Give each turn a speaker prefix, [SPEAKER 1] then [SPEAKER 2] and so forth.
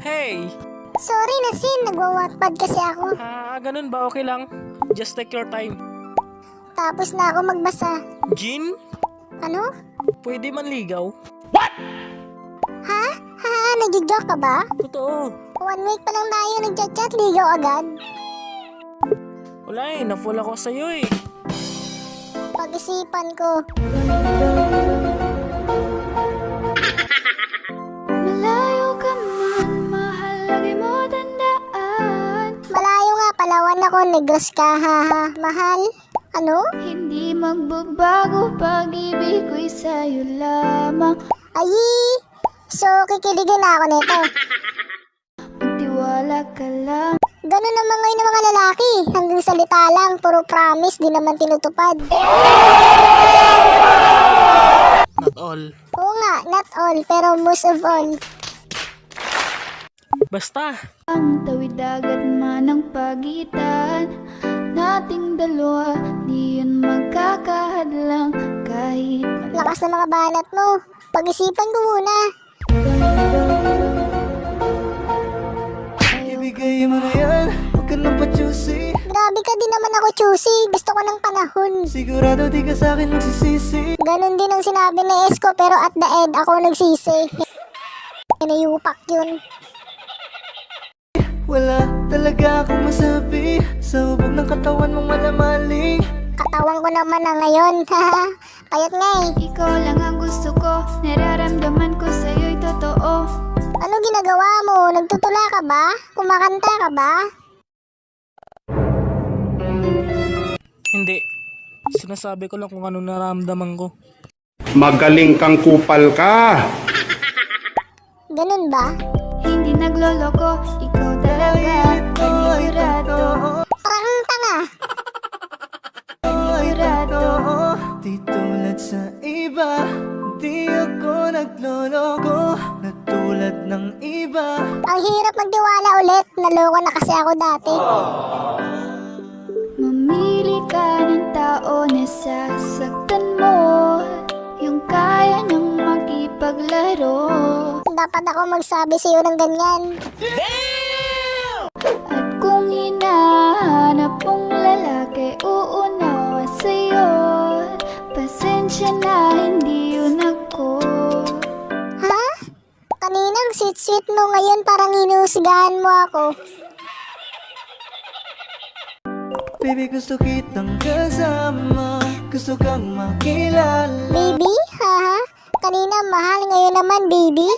[SPEAKER 1] Hey!
[SPEAKER 2] Sorry na Sin, nagwa-wattpad kasi ako.
[SPEAKER 1] Ganun ba? Okay lang. Just take your time.
[SPEAKER 2] Tapos na ako magbasa.
[SPEAKER 1] Jean?
[SPEAKER 2] Ano?
[SPEAKER 1] Pwede man ligaw?
[SPEAKER 2] Ha? Ha? Nagigjoke ka ba?
[SPEAKER 1] Totoo.
[SPEAKER 2] 1 week pa lang tayo nagchat-chat, ligaw agad.
[SPEAKER 1] Wala na-fall ako sa'yo eh.
[SPEAKER 2] Pag-isipan ko.
[SPEAKER 3] Malayo ka man, mahal, lagi mo tandaan.
[SPEAKER 2] Malayo nga, Palawan ako, Negros ka, haha. Mahal? Ano?
[SPEAKER 3] Hindi magbabago, pag-ibig ko'y sa'yo lamang.
[SPEAKER 2] Ay! So, kikiligin na ako nito.
[SPEAKER 3] Magtiwala ka lang.
[SPEAKER 2] Ganun naman ngayon ng mga lalaki. Hanggang salita lang, puro promise, di naman tinutupad.
[SPEAKER 1] Not all.
[SPEAKER 2] Oo nga, not all, pero most of all.
[SPEAKER 1] Basta.
[SPEAKER 3] Ang tawid dagat man ang pagitan nating dalawa, di yun magkakahadlang kahit
[SPEAKER 2] Lakas ng mga banat mo. Pag-isipan ko muna.
[SPEAKER 4] Ibigay mo na yan, huwag ka nang pa-choosy.
[SPEAKER 2] Grabe ka din naman ako, choosy. Gusto ko ng panahon.
[SPEAKER 4] Sigurado di ka sa'kin magsisisi.
[SPEAKER 2] Ganon din ang sinabi ni Esko, pero at the end, ako nagsisi. Inayupak yun.
[SPEAKER 4] Wala talaga akong masabi sa hubog ng katawan mong malamaling.
[SPEAKER 2] Katawan ko naman na ngayon. Payat nga eh.
[SPEAKER 3] ikaw lang ang gusto ko, nararamdaman ko sa'yo'y totoo.
[SPEAKER 2] Ano ginagawa mo? Nagtutula ka ba? Kumakanta ka ba?
[SPEAKER 1] Hindi. Sinasabi ko lang kung anong nararamdaman ko.
[SPEAKER 5] Magaling kang kupal ka.
[SPEAKER 2] Ganun ba?
[SPEAKER 3] Hindi nagloloko, ikaw talaga, panigurado.
[SPEAKER 2] Parang tanga.
[SPEAKER 3] Panigurado.
[SPEAKER 4] Di tulad sa iba, di ako nagloloko na tulad ng iba.
[SPEAKER 2] Ang hirap magtiwala ulit. Naloko na kasi ako dati.
[SPEAKER 3] Mamili ka ng tao na sasaktan mo, yung kaya niyang makipaglaro.
[SPEAKER 2] Dapat ako magsabi sa'yo ng ganyan.
[SPEAKER 3] At kung hinahanap mong lalaki, uunawa sa'yo. Pasensya na, hindi yun ako.
[SPEAKER 2] Ha? Kaninang sweet-sweet mo, ngayon parang hinuhusgahan mo ako.
[SPEAKER 4] Baby, gusto kitang kasama, gusto kang makilala.
[SPEAKER 2] Baby? Ha? Kanina mahal, ngayon naman baby?